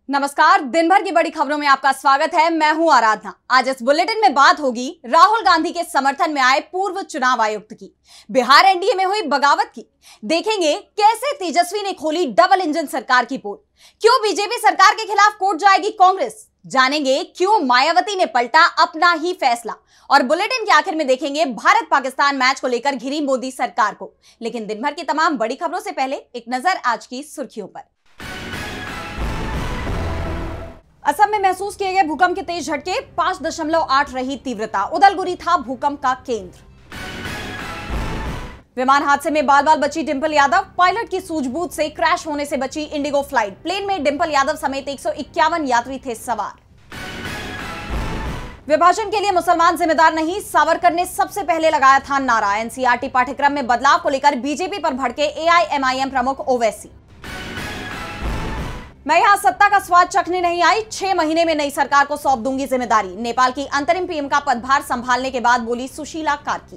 नमस्कार। दिन भर की बड़ी खबरों में आपका स्वागत है। मैं हूं आराधना। आज इस बुलेटिन में बात होगी राहुल गांधी के समर्थन में आए पूर्व चुनाव आयुक्त की, बिहार एनडीए में हुई बगावत की, देखेंगे कैसे तेजस्वी ने खोली डबल इंजन सरकार की पोल, क्यों बीजेपी सरकार के खिलाफ कोर्ट जाएगी कांग्रेस, जानेंगे क्यों मायावती ने पलटा अपना ही फैसला, और बुलेटिन के आखिर में देखेंगे भारत पाकिस्तान मैच को लेकर घिरी मोदी सरकार को। लेकिन दिन भर की तमाम बड़ी खबरों से पहले एक नजर आज की सुर्खियों पर। असम में महसूस किए गए भूकंप के तेज झटके, 5.8 रही तीव्रता। उदलगुरी था भूकंप का केंद्र। विमान हादसे में बाल बाल बची डिंपल यादव, पायलट की सूझबूझ से क्रैश होने से बची इंडिगो फ्लाइट। प्लेन में डिंपल यादव समेत 151 यात्री थे सवार। विभाजन के लिए मुसलमान जिम्मेदार नहीं, सावरकर ने सबसे पहले लगाया था नारा। एनसीईआरटी पाठ्यक्रम में बदलाव को लेकर बीजेपी पर भड़के एआईएमआईएम प्रमुख ओवैसी। मैं यहां सत्ता का स्वाद चखने नहीं आई, 6 महीने में नई सरकार को सौंप दूंगी जिम्मेदारी। नेपाल की अंतरिम पीएम का पदभार संभालने के बाद बोली सुशीला कार्की।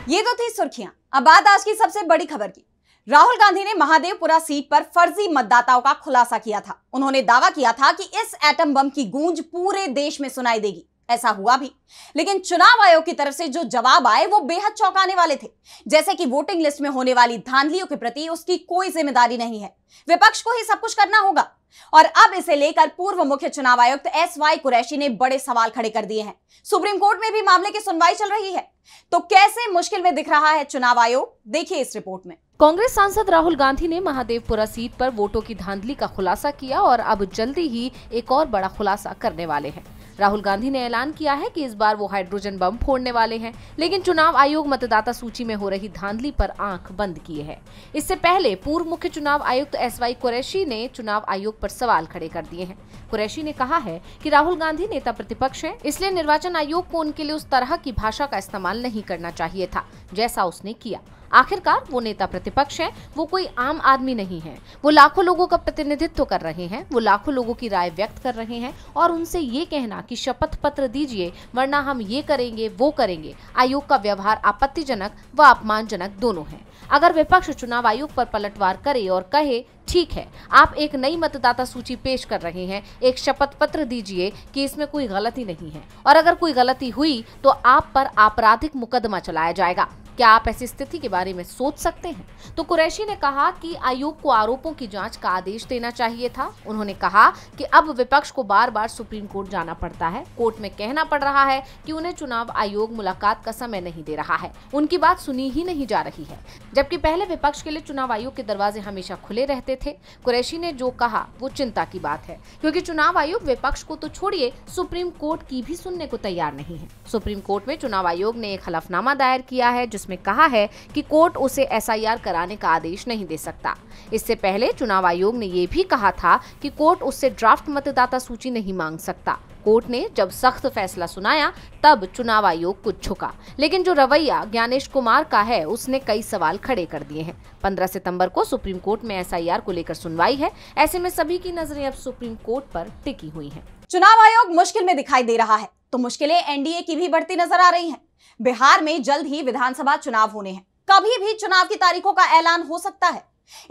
ये तो थी सुर्खियां। अब बात आज की सबसे बड़ी खबर की। राहुल गांधी ने महादेवपुरा सीट पर फर्जी मतदाताओं का खुलासा किया था। उन्होंने दावा किया था कि इस एटम बम की गूंज पूरे देश में सुनाई देगी। ऐसा हुआ भी, लेकिन चुनाव आयोग की तरफ से जो जवाब आए वो बेहद चौंकाने वाले थे। जैसे कि वोटिंग लिस्ट में होने वाली धांधलियों के प्रति उसकी कोई जिम्मेदारी नहीं है, विपक्ष को ही सब कुछ करना होगा। और अब इसे लेकर पूर्व मुख्य चुनाव आयुक्त एसवाई कुरैशी ने बड़े सवाल खड़े कर दिए हैं। सुप्रीम कोर्ट में भी मामले की सुनवाई चल रही है। तो कैसे मुश्किल में दिख रहा है चुनाव आयोग, देखिए इस रिपोर्ट में। कांग्रेस सांसद राहुल गांधी ने महादेवपुरा सीट पर वोटों की धांधली का खुलासा किया और अब जल्दी ही एक और बड़ा खुलासा करने वाले हैं। राहुल गांधी ने ऐलान किया है कि इस बार वो हाइड्रोजन बम फोड़ने वाले हैं, लेकिन चुनाव आयोग मतदाता सूची में हो रही धांधली पर आंख बंद किए है। इससे पहले पूर्व मुख्य चुनाव आयुक्त एसवाई कुरैशी ने चुनाव आयोग पर सवाल खड़े कर दिए हैं। कुरैशी ने कहा है कि राहुल गांधी नेता प्रतिपक्ष हैं, इसलिए निर्वाचन आयोग को उनके लिए उस तरह की भाषा का इस्तेमाल नहीं करना चाहिए था जैसा उसने किया। आखिरकार वो नेता प्रतिपक्ष हैं, वो कोई आम आदमी नहीं है। वो लाखों लोगों का प्रतिनिधित्व कर रहे हैं, वो लाखों लोगों की राय व्यक्त कर रहे हैं, और उनसे ये कहना कि शपथ पत्र दीजिए वरना हम ये करेंगे वो करेंगे, आयोग का व्यवहार आपत्तिजनक व अपमानजनक दोनों है। अगर विपक्ष चुनाव आयोग पर पलटवार करे और कहे ठीक है, आप एक नई मतदाता सूची पेश कर रहे हैं, एक शपथ पत्र दीजिए कि इसमें कोई गलती नहीं है, और अगर कोई गलती हुई तो आप पर आपराधिक मुकदमा चलाया जाएगा। क्या आप ऐसी स्थिति के बारे में सोच सकते हैं? तो कुरैशी ने कहा कि आयोग को आरोपों की जांच का आदेश देना चाहिए था। उन्होंने कहा कि अब विपक्ष को बार बार सुप्रीम कोर्ट जाना पड़ता है, कोर्ट में कहना पड़ रहा है कि उन्हें चुनाव आयोग मुलाकात का समय नहीं दे रहा है, उनकी बात सुनी ही नहीं जा रही है, जबकि पहले विपक्ष के लिए चुनाव आयोग के दरवाजे हमेशा खुले रहते थे। कुरैशी ने जो कहा वो चिंता की बात है, क्योंकि चुनाव आयोग विपक्ष को तो छोड़िए सुप्रीम कोर्ट की भी सुनने को तैयार नहीं है। सुप्रीम कोर्ट में चुनाव आयोग ने एक हलफनामा दायर किया है जिसमें कहा है कि कोर्ट उसे एसआईआर कराने का आदेश नहीं दे सकता। इससे पहले चुनाव आयोग ने यह भी कहा था कि कोर्ट उससे ड्राफ्ट मतदाता सूची नहीं मांग सकता। कोर्ट ने जब सख्त फैसला सुनाया तब चुनाव आयोग कुछ झुका, लेकिन जो रवैया ज्ञानेश कुमार का है उसने कई सवाल खड़े कर दिए हैं। 15 सितंबर को सुप्रीम कोर्ट में एसआईआर को लेकर सुनवाई है। ऐसे में सभी की नजरें अब सुप्रीम कोर्ट पर टिकी हुई हैं। चुनाव आयोग मुश्किल में दिखाई दे रहा है तो मुश्किलें एनडीए की भी बढ़ती नजर आ रही हैं। बिहार में जल्द ही विधानसभा चुनाव होने हैं, कभी भी चुनाव की तारीखों का ऐलान हो सकता है।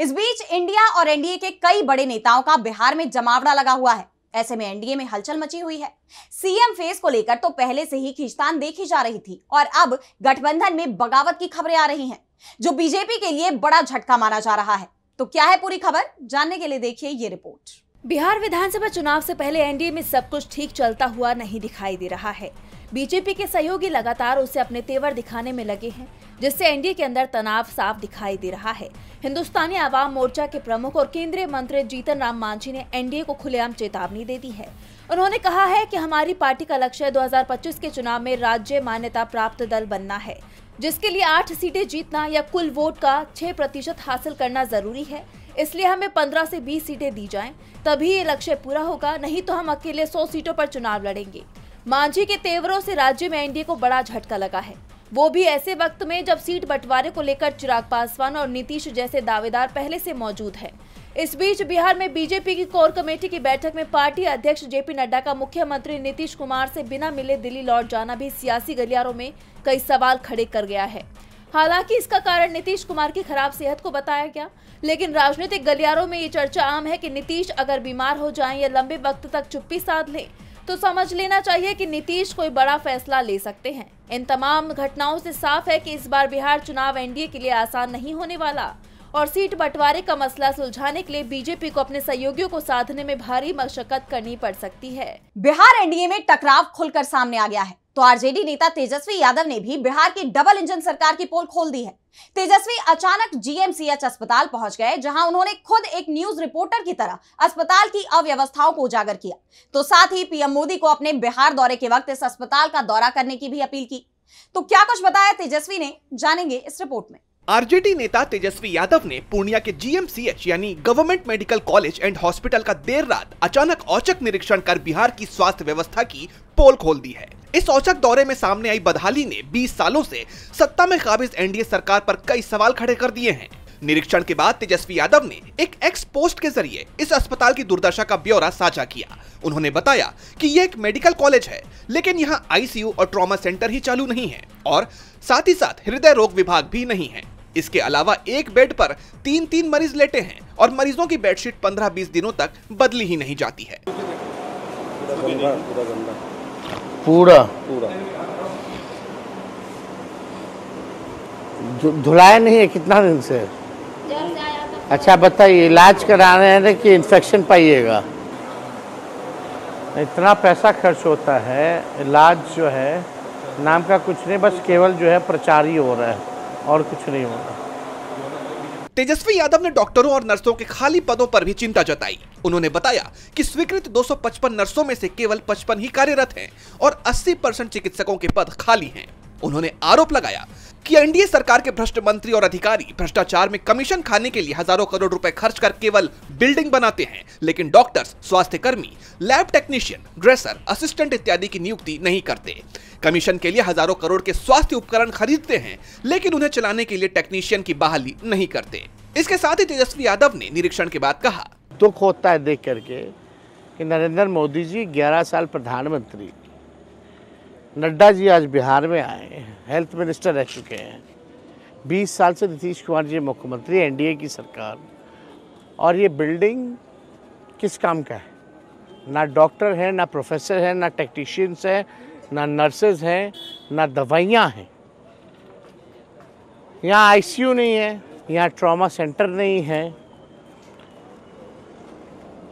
इस बीच इंडिया और एनडीए के कई बड़े नेताओं का बिहार में जमावड़ा लगा हुआ है। ऐसे में एनडीए में हलचल मची हुई है। सीएम फेस को लेकर तो पहले से ही खींचतान देखी जा रही थी, और अब गठबंधन में बगावत की खबरें आ रही हैं, जो बीजेपी के लिए बड़ा झटका माना जा रहा है। तो क्या है पूरी खबर, जानने के लिए देखिए ये रिपोर्ट। बिहार विधानसभा चुनाव से पहले एनडीए में सब कुछ ठीक चलता हुआ नहीं दिखाई दे रहा है। बीजेपी के सहयोगी लगातार उसे अपने तेवर दिखाने में लगे हैं, जिससे एनडीए के अंदर तनाव साफ दिखाई दे रहा है। हिंदुस्तानी आवाम मोर्चा के प्रमुख और केंद्रीय मंत्री जीतन राम मांझी ने एनडीए को खुलेआम चेतावनी दे दी है। उन्होंने कहा है कि हमारी पार्टी का लक्ष्य 2025 के चुनाव में राज्य मान्यता प्राप्त दल बनना है, जिसके लिए 8 सीटें जीतना या कुल वोट का 6% हासिल करना जरूरी है। इसलिए हमें 15 से 20 सीटें दी जाएं, तभी ये लक्ष्य पूरा होगा, नहीं तो हम अकेले 100 सीटों पर चुनाव लड़ेंगे। मांझी के तेवरों से राज्य में एनडीए को बड़ा झटका लगा है, वो भी ऐसे वक्त में जब सीट बंटवारे को लेकर चिराग पासवान और नीतीश जैसे दावेदार पहले से मौजूद हैं। इस बीच बिहार में बीजेपी की कोर कमेटी की बैठक में पार्टी अध्यक्ष जेपी नड्डा का मुख्यमंत्री नीतीश कुमार से बिना मिले दिल्ली लौट जाना भी सियासी गलियारों में कई सवाल खड़े कर गया है। हालांकि इसका कारण नीतीश कुमार की खराब सेहत को बताया गया, लेकिन राजनीतिक गलियारों में ये चर्चा आम है कि नीतीश अगर बीमार हो जाएं या लंबे वक्त तक चुप्पी साध लें तो समझ लेना चाहिए कि नीतीश कोई बड़ा फैसला ले सकते हैं। इन तमाम घटनाओं से साफ है कि इस बार बिहार चुनाव एनडीए के लिए आसान नहीं होने वाला और सीट बंटवारे का मसला सुलझाने के लिए बीजेपी को अपने सहयोगियों को साधने में भारी मशक्कत करनी पड़ सकती है। बिहार एनडीए में टकराव खुलकर सामने आ गया है तो आरजेडी नेता तेजस्वी यादव ने भी बिहार की डबल इंजन सरकार की पोल खोल दी है। तेजस्वी अचानक जीएमसीएच अस्पताल पहुंच गए, जहां उन्होंने खुद एक न्यूज रिपोर्टर की तरह अस्पताल की अव्यवस्थाओं को उजागर किया, तो साथ ही पीएम मोदी को अपने बिहार दौरे के वक्त इस अस्पताल का दौरा करने की भी अपील की। तो क्या कुछ बताया तेजस्वी ने, जानेंगे इस रिपोर्ट में। आरजेडी नेता तेजस्वी यादव ने पूर्णिया के जीएमसीएच यानी government medical college and hospital का देर रात अचानक औचक निरीक्षण कर बिहार की स्वास्थ्य व्यवस्था की पोल खोल दी है। इस औचक दौरे में सामने आई बदहाली ने 20 सालों से सत्ता में काबिज एनडीए सरकार पर कई सवाल खड़े कर दिए हैं। निरीक्षण के बाद तेजस्वी यादव ने एक एक्स पोस्ट के जरिए इस अस्पताल की दुर्दशा का ब्यौरा साझा किया। उन्होंने बताया कि ये एक मेडिकल कॉलेज है, लेकिन यहाँ आईसीयू और ट्रॉमा सेंटर ही चालू नहीं है और साथ ही साथ हृदय रोग विभाग भी नहीं है। इसके अलावा एक बेड पर 3-3 मरीज लेटे हैं और मरीजों की बेडशीट 15-20 दिनों तक बदली ही नहीं जाती है। पूरा धुलाया नहीं है कितना दिन से? अच्छा बताइए, इलाज करा रहे हैं कि इन्फेक्शन पाइएगा? इतना पैसा खर्च होता है, इलाज जो है नाम का कुछ नहीं, बस केवल जो है प्रचार ही हो रहा है और कुछ नहीं हो रहा। तेजस्वी यादव ने डॉक्टरों और नर्सों के खाली पदों पर भी चिंता जताई। उन्होंने बताया कि स्वीकृत 255 नर्सों में से केवल 55 ही कार्यरत हैं और 80% चिकित्सकों के पद खाली हैं। उन्होंने आरोप लगाया कि एनडीए सरकार के भ्रष्ट मंत्री और अधिकारी भ्रष्टाचार में कमीशन खाने के लिए हजारों करोड़ रुपए खर्च कर केवल बिल्डिंग बनाते हैं, लेकिन डॉक्टर्स, स्वास्थ्य कर्मी, लैब टेक्नीशियन, ड्रेसर, असिस्टेंट इत्यादि की नियुक्ति नहीं करते। कमीशन के लिए हजारों करोड़ के स्वास्थ्य उपकरण खरीदते हैं, लेकिन उन्हें चलाने के लिए टेक्नीशियन की बहाली नहीं करते। इसके साथ ही तेजस्वी यादव ने निरीक्षण के बाद कहा, दुख होता है देख करके कि नरेंद्र मोदी जी 11 साल प्रधानमंत्री, नड्डा जी आज बिहार में आए, हेल्थ मिनिस्टर रह चुके हैं, 20 साल से नीतीश कुमार जी मुख्यमंत्री, एनडीए की सरकार, और ये बिल्डिंग किस काम का है? ना डॉक्टर है, ना प्रोफेसर है, ना टेक्नीशियंस है, ना नर्सेज हैं, ना दवाइयाँ हैं। यहाँ आईसीयू नहीं है, यहाँ ट्रॉमा सेंटर नहीं है।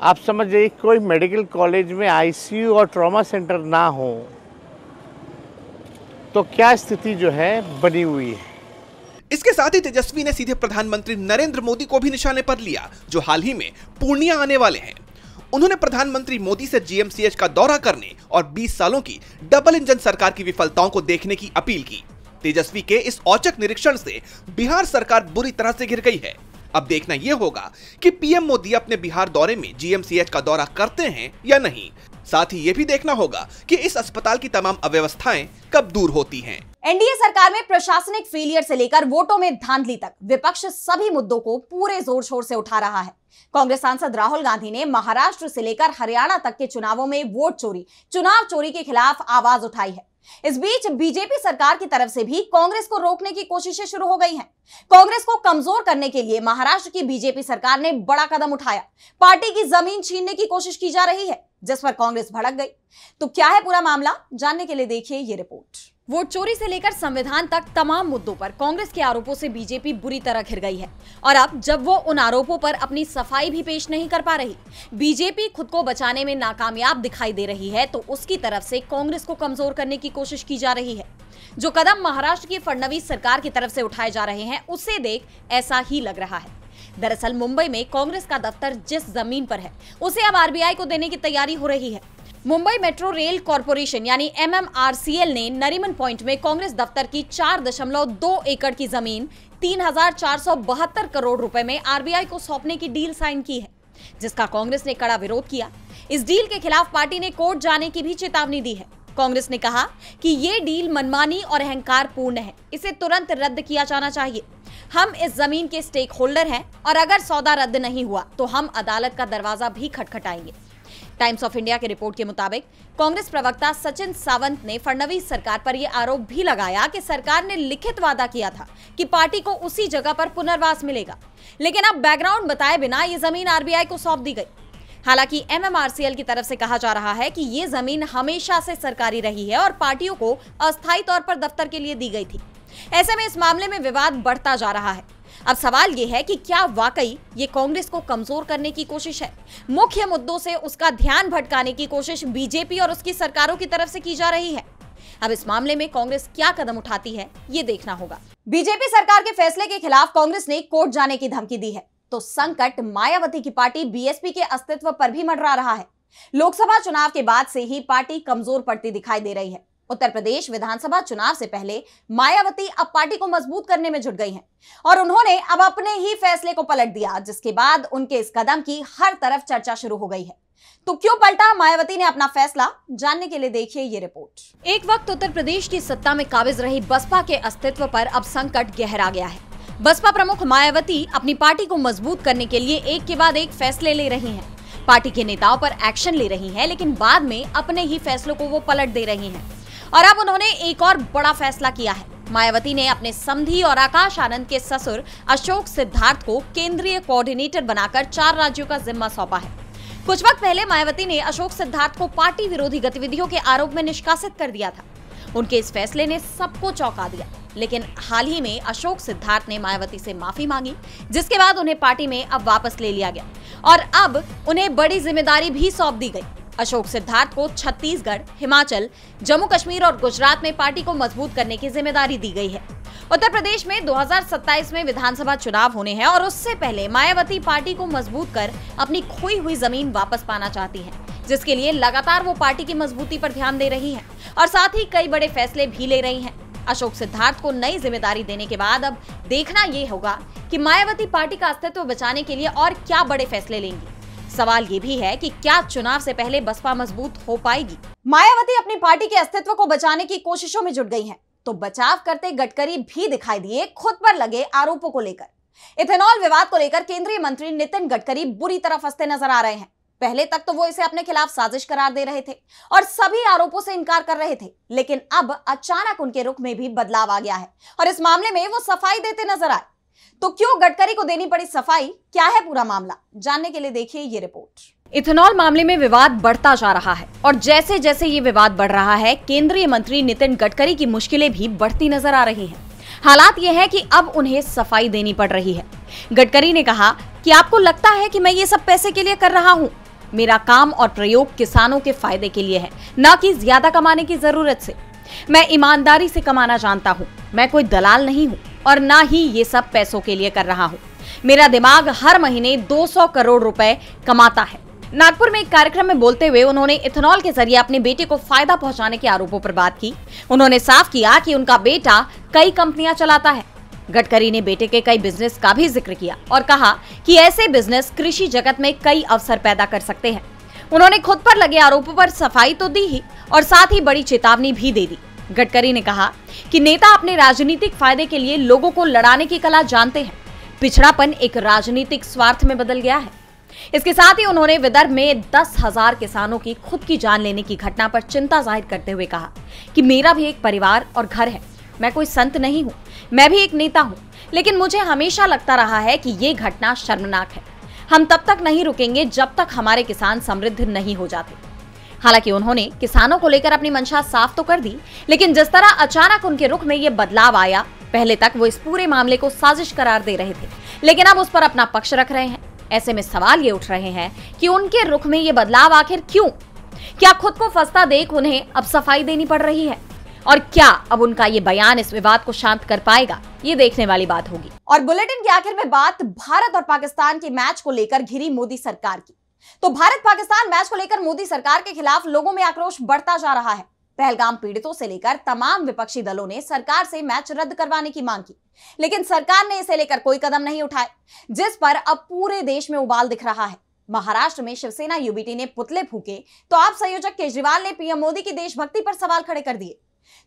आप समझ जाइए, कोई मेडिकल कॉलेज में आईसीयू और ट्रॉमा सेंटर ना हो तो क्या स्थिति जो है बनी हुई है। इसके साथ ही तेजस्वी ने सीधे प्रधानमंत्री नरेंद्र मोदी को भी निशाने पर लिया, जो हाल ही में पूर्णिया आने वाले हैं। उन्होंने प्रधानमंत्री मोदी से जीएमसीएच का दौरा करने और 20 सालों की डबल इंजन सरकार की विफलताओं को देखने की अपील की। तेजस्वी के इस औचक निरीक्षण से बिहार सरकार बुरी तरह से घिर गई है। अब देखना यह होगा कि पीएम मोदी अपने बिहार दौरे में जीएमसीएच का दौरा करते हैं या नहीं। साथ ही ये भी देखना होगा कि इस अस्पताल की तमाम अव्यवस्थाएं कब दूर होती हैं। एनडीए सरकार में प्रशासनिक फेलियर से लेकर वोटों में धांधली तक विपक्ष सभी मुद्दों को पूरे जोर शोर से उठा रहा है। कांग्रेस सांसद राहुल गांधी ने महाराष्ट्र से लेकर हरियाणा तक के चुनावों में वोट चोरी, चुनाव चोरी के खिलाफ आवाज उठाई है। इस बीच बीजेपी सरकार की तरफ से भी कांग्रेस को रोकने की कोशिशें शुरू हो गई हैं। कांग्रेस को कमजोर करने के लिए महाराष्ट्र की बीजेपी सरकार ने बड़ा कदम उठाया। पार्टी की जमीन छीनने की कोशिश की जा रही है, जिस पर कांग्रेस भड़क गई। तो क्या है पूरा मामला, जानने के लिए देखिए ये रिपोर्ट। वोट चोरी से लेकर संविधान तक तमाम मुद्दों पर कांग्रेस के आरोपों से बीजेपी बुरी तरह घिर गई है और अब जब वो उन आरोपों पर अपनी सफाई भी पेश नहीं कर पा रही, बीजेपी खुद को बचाने में नाकामयाब दिखाई दे रही है, तो उसकी तरफ से कांग्रेस को कमजोर करने की कोशिश की जा रही है। जो कदम महाराष्ट्र की फडणवीस सरकार की तरफ से उठाए जा रहे हैं, उसे देख ऐसा ही लग रहा है। दरअसल मुंबई में कांग्रेस का दफ्तर जिस जमीन पर है, उसे अब आरबीआई को देने की तैयारी हो रही है। मुंबई मेट्रो रेल कॉर्पोरेशन यानी MMRCL ने नरीमन पॉइंट में कांग्रेस दफ्तर की 4.2 एकड़ की जमीन 3,472 करोड़ रुपए में आरबीआई को सौंपने की डील साइन की है, जिसका कांग्रेस ने कड़ा विरोध किया। इस डील के खिलाफ पार्टी ने कोर्ट जाने की भी चेतावनी दी है। कांग्रेस ने कहा कि ये डील मनमानी और अहंकारपूर्ण है, इसे तुरंत रद्द किया जाना चाहिए। हम इस जमीन के स्टेक होल्डर हैं और अगर सौदा रद्द नहीं हुआ तो हम अदालत का दरवाजा भी खटखटाएंगे। टाइम्स ऑफ इंडिया की रिपोर्ट के मुताबिक कांग्रेस प्रवक्ता सचिन सावंत ने फडणवीस सरकार पर यह आरोप भी लगाया कि सरकार ने लिखित वादा किया था कि पार्टी को उसी जगह पर पुनर्वास मिलेगा, लेकिन अब बैकग्राउंड बताए बिना ये जमीन आरबीआई को सौंप दी गई। हालांकि एमएमआरसीएल की तरफ से कहा जा रहा है कि ये जमीन हमेशा से सरकारी रही है और पार्टियों को अस्थायी तौर पर दफ्तर के लिए दी गई थी। ऐसे में इस मामले में विवाद बढ़ता जा रहा है। अब सवाल यह है कि क्या वाकई ये कांग्रेस को कमजोर करने की कोशिश है? मुख्य मुद्दों से उसका ध्यान भटकाने की कोशिश बीजेपी और उसकी सरकारों की तरफ से की जा रही है। अब इस मामले में कांग्रेस क्या कदम उठाती है, ये देखना होगा। बीजेपी सरकार के फैसले के खिलाफ कांग्रेस ने कोर्ट जाने की धमकी दी है, तो संकट मायावती की पार्टी बीएसपी के अस्तित्व पर भी मंडरा रहा है। लोकसभा चुनाव के बाद से ही पार्टी कमजोर पड़ती दिखाई दे रही है। उत्तर प्रदेश विधानसभा चुनाव से पहले मायावती अब पार्टी को मजबूत करने में जुट गई हैं और उन्होंने अब अपने ही फैसले को पलट दिया, जिसके बाद उनके इस कदम की हर तरफ चर्चा शुरू हो गई है। तो क्यों पलटा मायावती ने अपना फैसला? जानने के लिए देखिए ये रिपोर्ट। एक वक्त उत्तर प्रदेश की सत्ता में काबिज रही बसपा के अस्तित्व पर अब संकट गहरा गया है। बसपा प्रमुख मायावती अपनी पार्टी को मजबूत करने के लिए एक के बाद एक फैसले ले रही हैं। पार्टी के नेताओं पर एक्शन ले रही हैं, लेकिन बाद में अपने ही फैसलों को वो पलट दे रही हैं। और अब उन्होंने एक और बड़ा फैसला किया है। मायावती ने अपने समधी और आकाश आनंद के ससुर अशोक सिद्धार्थ को केंद्रीय कोऑर्डिनेटर बनाकर 4 राज्यों का जिम्मा सौंपा है। कुछ वक्त पहले मायावती ने अशोक सिद्धार्थ को पार्टी विरोधी गतिविधियों के आरोप में निष्कासित कर दिया था। उनके इस फैसले ने सबको चौंका दिया, लेकिन हाल ही में अशोक सिद्धार्थ ने मायावती से माफी मांगी, जिसके बाद उन्हें पार्टी में अब वापस ले लिया गया और अब उन्हें बड़ी जिम्मेदारी भी सौंप दी गई। अशोक सिद्धार्थ को छत्तीसगढ़, हिमाचल, जम्मू कश्मीर और गुजरात में पार्टी को मजबूत करने की जिम्मेदारी दी गई है। उत्तर प्रदेश में 2027 में विधानसभा चुनाव होने हैं और उससे पहले मायावती पार्टी को मजबूत कर अपनी खोई हुई जमीन वापस पाना चाहती हैं, जिसके लिए लगातार वो पार्टी की मजबूती पर ध्यान दे रही हैं और साथ ही कई बड़े फैसले भी ले रही हैं। अशोक सिद्धार्थ को नई जिम्मेदारी देने के बाद अब देखना ये होगा कि मायावती पार्टी का अस्तित्व बचाने के लिए और क्या बड़े फैसले लेंगी। सवाल ये भी है कि क्या चुनाव से पहले बसपा मजबूत हो पाएगी? मायावती अपनी पार्टी के अस्तित्व को बचाने की कोशिशों में जुट गई हैं, तो बचाव करते गडकरी भी दिखाई दिए खुद पर लगे आरोपों को लेकर। इथेनॉल विवाद को लेकर केंद्रीय मंत्री नितिन गडकरी बुरी तरह फंसते नजर आ रहे हैं। पहले तक तो वो इसे अपने खिलाफ साजिश करार दे रहे थे और सभी आरोपों से इनकार कर रहे थे, लेकिन अब अचानक उनके रुख में भी बदलाव आ गया है और इस मामले में वो सफाई देते नजर आए। तो क्यों गडकरी को देनी पड़ी सफाई? क्या है पूरा मामला? जानने के लिए देखिए ये रिपोर्ट। इथेनॉल मामले में विवाद बढ़ता जा रहा है और जैसे जैसे ये विवाद बढ़ रहा है, केंद्रीय मंत्री नितिन गडकरी की मुश्किलें भी बढ़ती नजर आ रही हैं। हालात ये है कि अब उन्हें सफाई देनी पड़ रही है। गडकरी ने कहा कि आपको लगता है कि मैं ये सब पैसे के लिए कर रहा हूँ। मेरा काम और प्रयोग किसानों के फायदे के लिए है, न कि ज्यादा कमाने की जरूरत से। मैं ईमानदारी से कमाना जानता हूँ। मैं कोई दलाल नहीं हूँ और ना ही ये सब पैसों के लिए कर रहा हूँ। मेरा दिमाग हर महीने 200 करोड़ रुपए कमाता है। नागपुर में एक कार्यक्रम में बोलते हुए उन्होंने इथेनॉल के जरिए अपने बेटे को फायदा पहुंचाने के आरोपों पर बात की। उन्होंने साफ किया कि उनका बेटा कई कंपनियां चलाता है। गडकरी ने बेटे के कई बिजनेस का भी जिक्र किया और कहा कि ऐसे बिजनेस कृषि जगत में कई अवसर पैदा कर सकते हैं। उन्होंने खुद पर लगे आरोपों पर सफाई तो दी ही और साथ ही बड़ी चेतावनी भी दे दी। गडकरी ने कहा कि नेता अपने राजनीतिक फायदे के लिए लोगों को लड़ाने की कला जानते हैं। पिछड़ापन एक राजनीतिक स्वार्थ में बदल गया है। इसके साथ ही उन्होंने विदर्भ में 10,000 किसानों की खुद की जान लेने की घटना पर चिंता जाहिर करते हुए कहा कि मेरा भी एक परिवार और घर है। मैं कोई संत नहीं हूँ, मैं भी एक नेता हूँ, लेकिन मुझे हमेशा लगता रहा है कि ये घटना शर्मनाक है। हम तब तक नहीं रुकेंगे जब तक हमारे किसान समृद्ध नहीं हो जाते। हालांकि उन्होंने किसानों को लेकर अपनी मंशा साफ तो कर दी, लेकिन जिस तरह अचानक उनके रुख में ये बदलाव आया, पहले तक वो इस पूरे मामले को साजिश करार दे रहे थे, लेकिन अब उस पर अपना पक्ष रख रहे हैं। ऐसे में सवाल ये उठ रहे हैं कि उनके रुख में ये बदलाव आखिर क्यों? क्या खुद को फंसता देख उन्हें अब सफाई देनी पड़ रही है? और क्या अब उनका ये बयान इस विवाद को शांत कर पाएगा? ये देखने वाली बात होगी। और बुलेटिन के आखिर में बात भारत और पाकिस्तान के मैच को लेकर घिरी मोदी सरकार की। तो भारत पाकिस्तान मैच को लेकर मोदी सरकार के खिलाफ लोगों में आक्रोश बढ़ता जा रहा है। पहलगाम पीड़ितों से लेकर तमाम विपक्षी दलों ने सरकार से मैच रद्द करवाने की मांग की, लेकिन सरकार ने इसे लेकर कोई कदम नहीं उठाए, जिस पर अब पूरे देश में उबाल दिख रहा है। महाराष्ट्र में शिवसेना यूबीटी ने पुतले फूके तो आप संयोजक केजरीवाल ने पीएम मोदी की देशभक्ति पर सवाल खड़े कर दिए।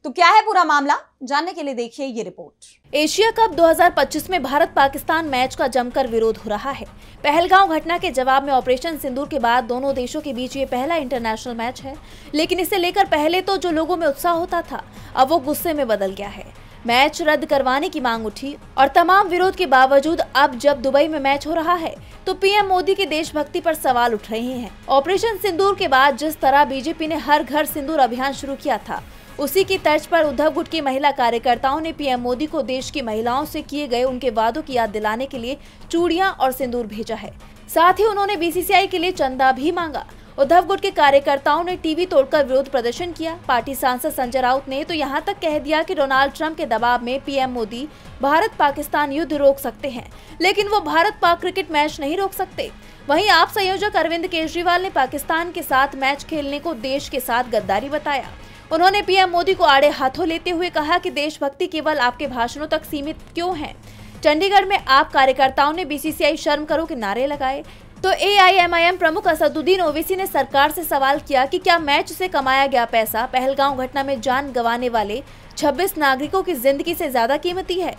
तो क्या है पूरा मामला, जानने के लिए देखिए ये रिपोर्ट। एशिया कप 2025 में भारत पाकिस्तान मैच का जमकर विरोध हो रहा है। पहलगांव घटना के जवाब में ऑपरेशन सिंदूर के बाद दोनों देशों के बीच ये पहला इंटरनेशनल मैच है, लेकिन इसे लेकर पहले तो जो लोगों में उत्साह होता था, अब वो गुस्से में बदल गया है। मैच रद्द करवाने की मांग उठी और तमाम विरोध के बावजूद अब जब दुबई में मैच हो रहा है तो पीएम मोदी की देशभक्ति पर सवाल उठ रहे हैं। ऑपरेशन सिंदूर के बाद जिस तरह बीजेपी ने हर घर सिंदूर अभियान शुरू किया था, उसी की तर्ज पर उद्धव गुट की महिला कार्यकर्ताओं ने पीएम मोदी को देश की महिलाओं से किए गए उनके वादों की याद दिलाने के लिए चूड़ियां और सिंदूर भेजा है। साथ ही उन्होंने बीसीसीआई के लिए चंदा भी मांगा। उद्धव गुट के कार्यकर्ताओं ने टीवी तोड़कर विरोध प्रदर्शन किया। पार्टी सांसद संजय राउत ने तो यहां तक कह दिया कि डोनाल्ड ट्रंप के दबाव में पीएम मोदी भारत पाकिस्तान युद्ध रोक सकते हैं, लेकिन वो भारत पाक क्रिकेट मैच नहीं रोक सकते। वहीं आप संयोजक अरविंद केजरीवाल ने पाकिस्तान के साथ मैच खेलने को देश के साथ गद्दारी बताया। उन्होंने पीएम मोदी को आड़े हाथों लेते हुए कहा कि देशभक्ति केवल आपके भाषणों तक सीमित क्यों है। चंडीगढ़ में आप कार्यकर्ताओं ने बीसीसीआई शर्म करो के नारे लगाए तो एआईएमआईएम प्रमुख असदुद्दीन ओवैसी ने सरकार से सवाल किया कि क्या मैच से कमाया गया पैसा पहलगांव घटना में जान गंवाने वाले 26 नागरिकों की जिंदगी से ज्यादा कीमती है।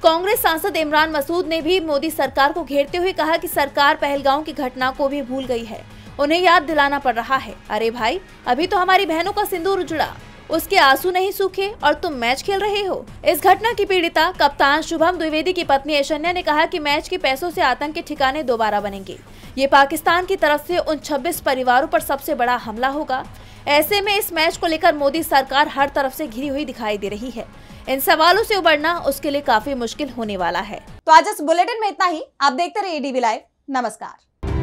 कांग्रेस सांसद इमरान मसूद ने भी मोदी सरकार को घेरते हुए कहा कि सरकार पहलगांव की घटना को भी भूल गई है, उन्हें याद दिलाना पड़ रहा है। अरे भाई, अभी तो हमारी बहनों का सिंदूर उजड़ा, उसके आंसू नहीं सूखे और तुम मैच खेल रहे हो। इस घटना की पीड़िता कप्तान शुभम द्विवेदी की पत्नी ऐश्वर्या ने कहा कि मैच के पैसों से आतंक के ठिकाने दोबारा बनेंगे। ये पाकिस्तान की तरफ से उन 26 परिवारों पर सबसे बड़ा हमला होगा। ऐसे में इस मैच को लेकर मोदी सरकार हर तरफ से घिरी हुई दिखाई दे रही है। इन सवालों से उबरना उसके लिए काफी मुश्किल होने वाला है। तो आज इस बुलेटिन में इतना ही। आप देखते रहिए डीवी लाइव। नमस्कार।